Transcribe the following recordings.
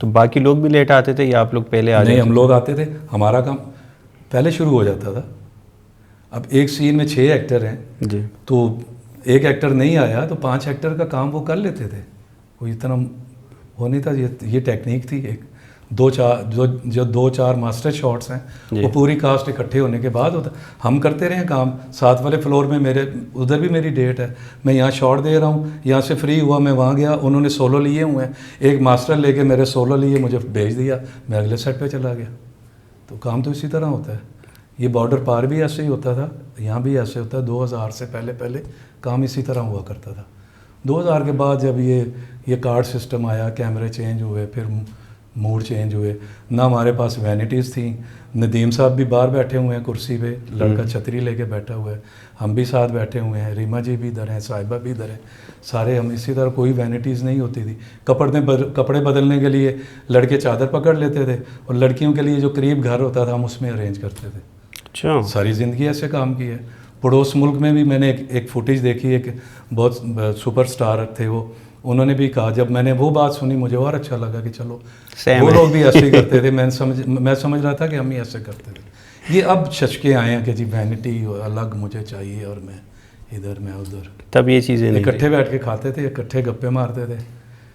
तो बाकी लोग भी लेट आते थे या आप लोग पहले आ जाते? नहीं, हम लोग आते थे, हमारा काम पहले शुरू हो जाता था। अब एक सीन में 6 एक्टर हैं जी। तो एक एक्टर नहीं आया तो 5 एक्टर का काम वो कर लेते थे, कोई इतना वो नहीं था। ये टेक्निक थी। एक जो 2-4 मास्टर शॉट्स हैं वो पूरी कास्ट इकट्ठे होने के बाद होता। हम करते रहे काम, साथ वाले फ्लोर में मेरे उधर भी मेरी डेट है, मैं यहाँ शॉट दे रहा हूँ, यहाँ से फ्री हुआ मैं वहाँ गया, उन्होंने सोलो लिए हुए हैं, एक मास्टर लेके मेरे सोलो लिए मुझे भेज दिया, मैं अगले सेट पे चला गया। तो काम तो इसी तरह होता है। ये बॉर्डर पार भी ऐसे ही होता था, यहाँ भी ऐसे होता है। 2000 से पहले काम इसी तरह हुआ करता था। 2000 के बाद जब ये कार्ड सिस्टम आया, कैमरे चेंज हुए, फिर मूड चेंज हुए ना, हमारे पास वैनिटीज़ थी। नदीम साहब भी बाहर बैठे हुए हैं कुर्सी पे, लड़का छतरी लेके बैठा हुआ है, हम भी साथ बैठे हुए हैं, रीमा जी भी इधर हैं, साहिबा भी इधर हैं, सारे हम इसी तरह। कोई वैनिटीज़ नहीं होती थी। कपड़े बदलने के लिए लड़के चादर पकड़ लेते थे और लड़कियों के लिए जो करीब घर होता था हम उसमें अरेंज करते थे। अच्छा, सारी ज़िंदगी ऐसे काम की है। पड़ोस मुल्क में भी मैंने एक फुटेज देखी, एक बहुत सुपरस्टार थे वो, उन्होंने भी कहा, जब मैंने वो बात सुनी मुझे और अच्छा लगा कि चलो वो लोग भी ऐसे ही करते थे। मैं समझ रहा था कि हम ही ऐसे करते थे। ये अब शशके आए हैं कि जी वैनिटी अलग मुझे चाहिए और मैं इधर मैं उधर। तब ये चीज़ें नहीं इकट्ठे बैठ के खाते थे, इकट्ठे गप्पे मारते थे,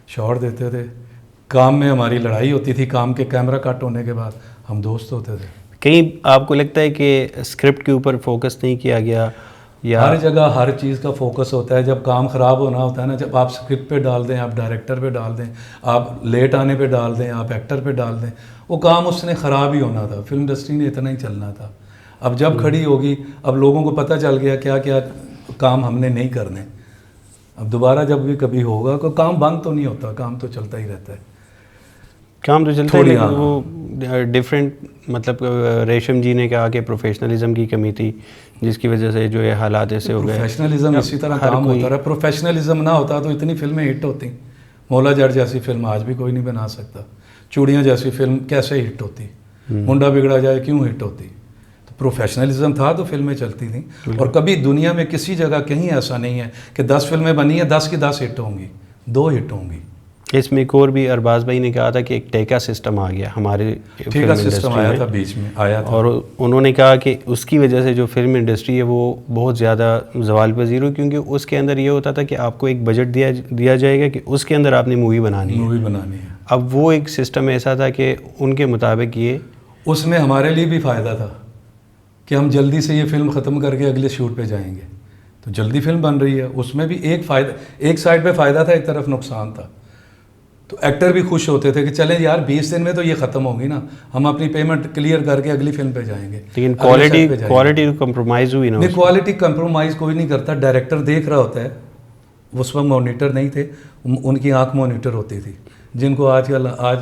शॉट देते थे। काम में हमारी लड़ाई होती थी, काम के कैमरा कट होने के बाद हम दोस्त होते थे। कहीं आपको लगता है कि स्क्रिप्ट के ऊपर फोकस नहीं किया गया? या हर जगह हर चीज़ का फोकस होता है। जब काम ख़राब होना होता है ना, जब आप स्क्रिप्ट पे डाल दें, आप डायरेक्टर पे डाल दें, आप लेट आने पे डाल दें, आप एक्टर पे डाल दें, वो काम उसने ख़राब ही होना था। फिल्म इंडस्ट्री ने इतना ही चलना था। अब जब खड़ी होगी, अब लोगों को पता चल गया क्या क्या काम हमने नहीं करने। अब दोबारा जब भी कभी होगा कोई काम बंद तो नहीं होता, काम तो चलता ही रहता है। काम तो चलता है, लेकिन वो डिफरेंट, मतलब रेशम जी ने कहा कि प्रोफेशनलिज्म की कमी थी जिसकी वजह से जो ये हालात ऐसे हो गए। प्रोफेशनलिज्म इसी तरह काम होता रहा। प्रोफेशनलिज्म ना होता तो इतनी फिल्में हिट होती। मौला जट जैसी फिल्म आज भी कोई नहीं बना सकता। चूड़ियाँ जैसी फिल्म कैसे हिट होती, मुंडा बिगड़ा जाए क्यों हिट होती। तो प्रोफेशनलिज्म था तो फिल्में चलती थी। और कभी दुनिया में किसी जगह कहीं ऐसा नहीं है कि 10 फिल्में बनी है 10 की 10 हिट होंगी, 2 हिट होंगी। इसमें एक और भी अरबाज भाई ने कहा था कि एक ठेका सिस्टम आ गया हमारे ठेका सिस्टम आया था, बीच में आया था, और उन्होंने कहा कि उसकी वजह से जो फिल्म इंडस्ट्री है वो बहुत ज़्यादा जवाल पजीर हुई, क्योंकि उसके अंदर ये होता था कि आपको एक बजट दिया जाएगा कि उसके अंदर आपने मूवी बनानी है। अब वो एक सिस्टम ऐसा था कि उनके मुताबिक ये, उसमें हमारे लिए भी फ़ायदा था कि हम जल्दी से ये फिल्म ख़त्म करके अगले शूट पे जाएंगे। तो जल्दी फिल्म बन रही है, उसमें भी एक साइड पे फ़ायदा था, एक तरफ नुकसान था। तो एक्टर भी खुश होते थे कि चलें यार 20 दिन में तो ये ख़त्म होगी ना, हम अपनी पेमेंट क्लियर करके अगली फिल्म पे जाएंगे। लेकिन क्वालिटी कंप्रोमाइज़ हुई ना? नहीं, क्वालिटी कंप्रोमाइज़ कोई नहीं करता। डायरेक्टर देख रहा होता है। उस वक्त मॉनिटर नहीं थे, उनकी आंख मॉनिटर होती थी, जिनको आज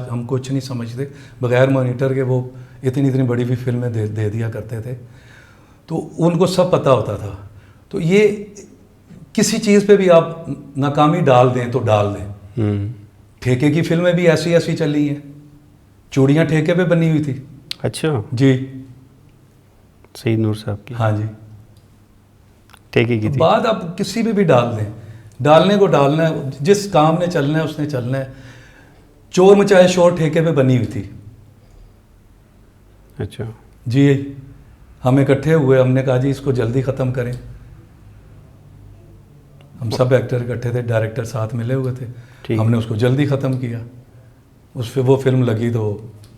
हम कुछ नहीं समझते। बगैर मॉनिटर के वो इतनी बड़ी भी फिल्में दे दिया करते थे। तो उनको सब पता होता था। तो ये किसी चीज़ पे भी आप नाकामी डाल दें तो डाल दें। ठेके की फिल्में भी ऐसी चली हैं। चूड़ियाँ ठेके पे बनी हुई थी। अच्छा जी, सईद नूर साहब की। हाँ जी, ठेके की थी। बात आप किसी पे भी डाल दें, डालने को डालना है, जिस काम ने चलना है उसने चलना है। चोर मचाए शोर ठेके पे बनी हुई थी। अच्छा जी, हम इकट्ठे हुए, हमने कहा जी इसको जल्दी ख़त्म करें। हम सब एक्टर इकट्ठे थे, डायरेक्टर साथ मिले हुए थे, हमने उसको जल्दी ख़त्म किया। उस पर वो फिल्म लगी तो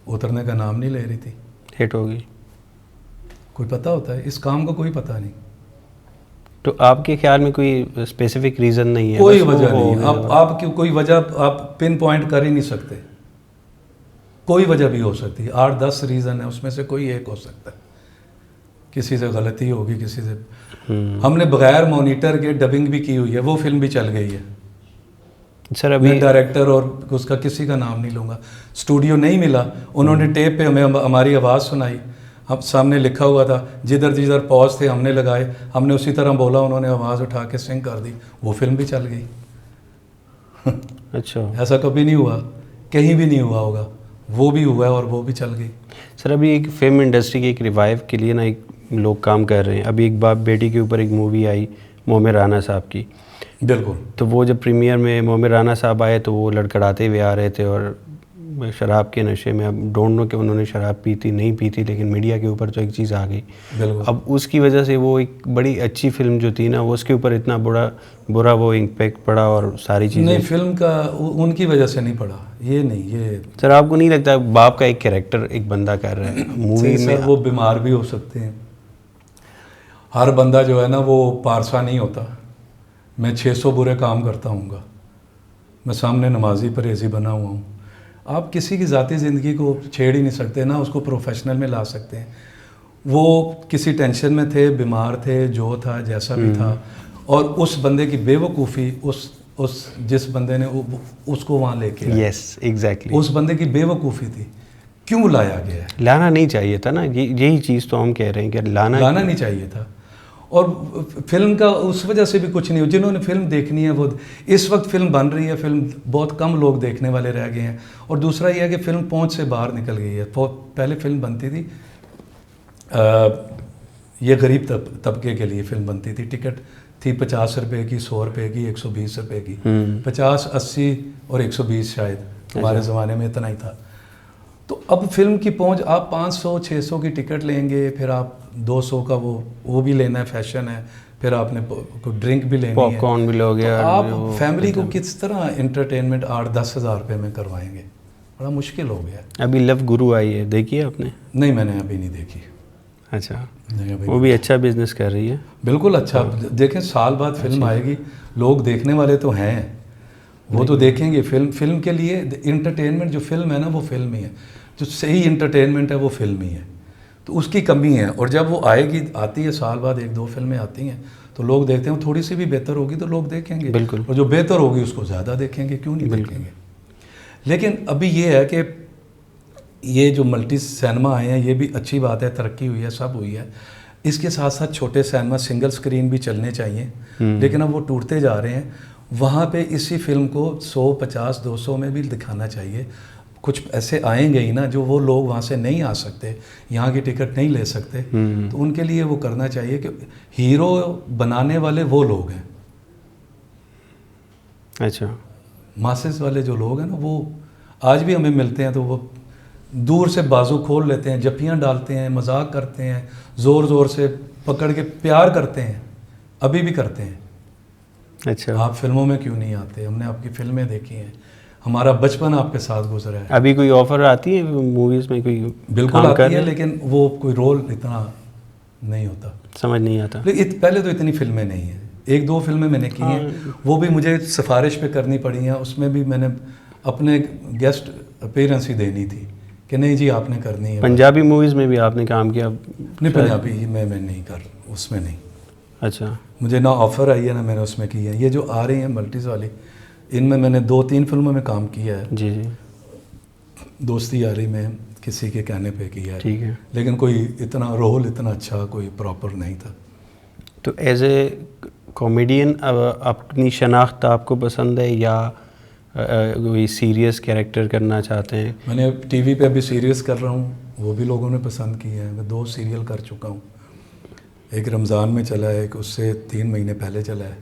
उतरने का नाम नहीं ले रही थी, हिट हो गई। कोई पता होता है, इस काम का कोई पता नहीं। तो आपके ख्याल में कोई स्पेसिफिक रीज़न नहीं है? कोई वजह नहीं। आप कोई वजह आप पिन पॉइंट कर ही नहीं सकते। कोई वजह भी हो सकती है, 8-10 रीज़न है, उसमें से कोई एक हो सकता है। किसी से गलती होगी, किसी से। हमने बगैर मॉनिटर के डबिंग भी की हुई है, वो फिल्म भी चल गई है। सर अभी डायरेक्टर और उसका किसी का नाम नहीं लूँगा, स्टूडियो नहीं मिला, उन्होंने टेप पे हमें हमारी आवाज़ सुनाई। अब सामने लिखा हुआ था, जिधर पॉज थे हमने लगाए, हमने उसी तरह बोला, उन्होंने आवाज़ उठा के सिंग कर दी, वो फिल्म भी चल गई। अच्छा, ऐसा कभी नहीं हुआ, कहीं भी नहीं हुआ होगा, वो भी हुआ है और वो भी चल गई। सर अभी एक फिल्म इंडस्ट्री के एक रिवाइव के लिए ना एक लोग काम कर रहे हैं। अभी एक बाप बेटी के ऊपर एक मूवी आई मोमिर राना साहब की। बिल्कुल। तो वो जब प्रीमियर में मोमिर राना साहब आए तो वो लड़खड़ाते हुए आ रहे थे और शराब के नशे में, अब डोंट नो कि उन्होंने शराब पी थी नहीं पी थी, लेकिन मीडिया के ऊपर तो एक चीज़ आ गई। अब उसकी वजह से वो एक बड़ी अच्छी फिल्म जो थी ना, वो उसके ऊपर इतना बुरा वो इम्पैक्ट पड़ा और सारी चीज़ें। नहीं, फिल्म का उनकी वजह से नहीं पड़ा, ये नहीं। ये सर आपको नहीं लगता बाप का एक कैरेक्टर एक बंदा कर रहा है मूवी में? वो बीमार भी हो सकते हैं। हर बंदा जो है ना वो पारसा नहीं होता। मैं 600 बुरे काम करता हूँगा, मैं सामने नमाजी परहेज़ी बना हुआ हूँ। आप किसी की ज़ाती ज़िंदगी को छेड़ ही नहीं सकते ना, उसको प्रोफेशनल में ला सकते हैं। वो किसी टेंशन में थे, बीमार थे, जो था जैसा भी था, और उस बंदे की बेवकूफ़ी, उस जिस बंदे ने उसको वहाँ लेके आया, यस एग्जैक्टली, उस बंदे की बेवकूफ़ी थी। क्यों लाया गया है? लाना नहीं चाहिए था ना, यही चीज़ तो हम कह रहे हैं कि लाना नहीं चाहिए था। और फिल्म का उस वजह से भी कुछ नहीं हो। जिन्होंने फिल्म देखनी है वो, इस वक्त फिल्म बन रही है, फिल्म बहुत कम लोग देखने वाले रह गए हैं। और दूसरा ये है कि फिल्म पहुंच से बाहर निकल गई है। पहले फिल्म बनती थी, ये गरीब तबके के लिए फिल्म बनती थी। टिकट थी 50 रुपए की, 100 रुपए की, 120 रुपए की, 50, 80 और 120 शायद हमारे ज़माने में इतना ही था। तो अब फिल्म की पहुंच, आप 500 600 की टिकट लेंगे, फिर आप 200 का वो भी लेना है, फैशन है, फिर आपने कोई ड्रिंक भी लेनी है, पॉपकॉर्न भी लोगे, तो आप फैमिली को किस तरह इंटरटेनमेंट 8-10 हज़ार रुपये में करवाएंगे? बड़ा मुश्किल हो गया। अभी लव गुरु आई है, देखी है आपने? नहीं, मैंने अभी नहीं देखी। अच्छा, वो भी अच्छा बिजनेस कर रही है। बिल्कुल अच्छा। देखें, साल बाद फिल्म आएगी, लोग देखने वाले तो हैं, वो तो देखेंगे। फिल्म के लिए इंटरटेनमेंट जो फिल्म है ना, वो फिल्म ही है। जो सही इंटरटेनमेंट है वो फिल्म ही है। तो उसकी कमी है। और जब वो आती है साल बाद 1-2 फिल्में आती हैं, तो लोग देखते हैं। थोड़ी सी भी बेहतर होगी तो लोग देखेंगे, बिल्कुल। और जो बेहतर होगी उसको ज़्यादा देखेंगे, क्यों नहीं देखेंगे। लेकिन अभी ये है कि ये जो मल्टी सिनेमा आए हैं, ये भी अच्छी बात है, तरक्की हुई है, सब हुई है। इसके साथ साथ छोटे सिनेमा, सिंगल स्क्रीन भी चलने चाहिए, लेकिन अब वो टूटते जा रहे हैं। वहाँ पे इसी फिल्म को 100, 50, 200 में भी दिखाना चाहिए। कुछ ऐसे आएंगे ही ना, जो वो लोग वहाँ से नहीं आ सकते, यहाँ की टिकट नहीं ले सकते, तो उनके लिए वो करना चाहिए कि हीरो बनाने वाले वो लोग हैं। अच्छा, मासेस वाले जो लोग हैं ना, वो आज भी हमें मिलते हैं तो वो दूर से बाजू खोल लेते हैं, जप्पियाँ डालते हैं, मजाक करते हैं, ज़ोर ज़ोर से पकड़ के प्यार करते हैं, अभी भी करते हैं। अच्छा, आप फिल्मों में क्यों नहीं आते? हमने आपकी फिल्में देखी हैं, हमारा बचपन आपके साथ गुजरा है। अभी कोई ऑफर आती है मूवीज़ में? कोई बिल्कुल आती है, लेकिन वो कोई रोल इतना नहीं होता, समझ नहीं आता। लेकिन पहले तो इतनी फिल्में नहीं हैं। 1-2 फिल्में मैंने की हैं, वो भी मुझे सिफारिश पे करनी पड़ी हैं। उसमें भी मैंने अपने गेस्ट अपीयरेंस ही देनी थी कि नहीं जी आपने करनी है। पंजाबी मूवीज़ में भी आपने काम किया? नहीं, पंजाबी मैं नहीं कर, उसमें नहीं। अच्छा, मुझे ना ऑफ़र आई है ना मैंने उसमें की है। ये जो आ रही हैं मल्टीज़ वाली, इनमें मैंने 2-3 फिल्मों में काम किया है। जी जी, दोस्ती यारी में किसी के कहने पे किया है, ठीक है। लेकिन कोई इतना रोल इतना अच्छा कोई प्रॉपर नहीं था। तो एज ए कॉमेडियन अपनी शनाख्त आपको पसंद है या कोई सीरियस कैरेक्टर करना चाहते हैं? मैंने टीवी पे अभी सीरियस कर रहा हूँ, वो भी लोगों ने पसंद किए हैं। मैं 2 सीरियल कर चुका हूँ, एक रमज़ान में चला है, एक उससे 3 महीने पहले चला है,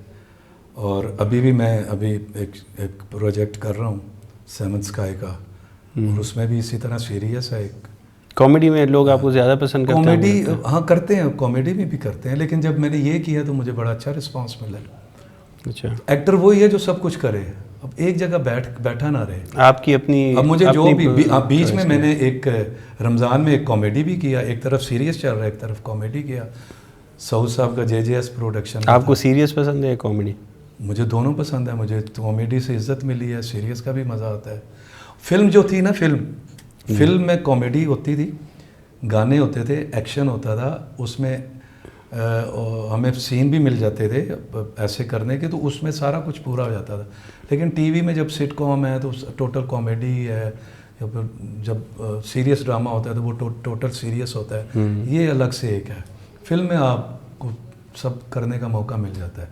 और अभी भी मैं एक प्रोजेक्ट कर रहा हूँ सेवंथ स्काई का, और उसमें भी इसी तरह सीरियस है। एक कॉमेडी में लोग आपको ज़्यादा पसंद करते हैं? कॉमेडी हाँ करते हैं, कॉमेडी में भी करते हैं, लेकिन जब मैंने ये किया तो मुझे बड़ा अच्छा रिस्पांस मिला। अच्छा, एक्टर वही है जो सब कुछ करे, अब एक जगह बैठा ना रहे। आपकी अपनी, अब मुझे जो भी बीच में मैंने एक रमज़ान में एक कॉमेडी भी किया, एक तरफ सीरियस चल रहा है, एक तरफ कॉमेडी किया। सऊद साहब का JJS प्रोडक्शन। आपको सीरियस पसंद है कॉमेडी? मुझे दोनों पसंद है। मुझे कॉमेडी से इज्जत मिली है, सीरियस का भी मज़ा आता है। फिल्म जो थी ना, फिल्म में कॉमेडी होती थी, गाने होते थे, एक्शन होता था, उसमें हमें सीन भी मिल जाते थे ऐसे करने के, तो उसमें सारा कुछ पूरा हो जाता था। लेकिन टीवी में जब सिटकॉम है तो टोटल कॉमेडी है, या फिर जब सीरियस ड्रामा होता है तो वो टोटल सीरियस होता है। ये अलग से एक है। फिल्म में आपको सब करने का मौका मिल जाता है।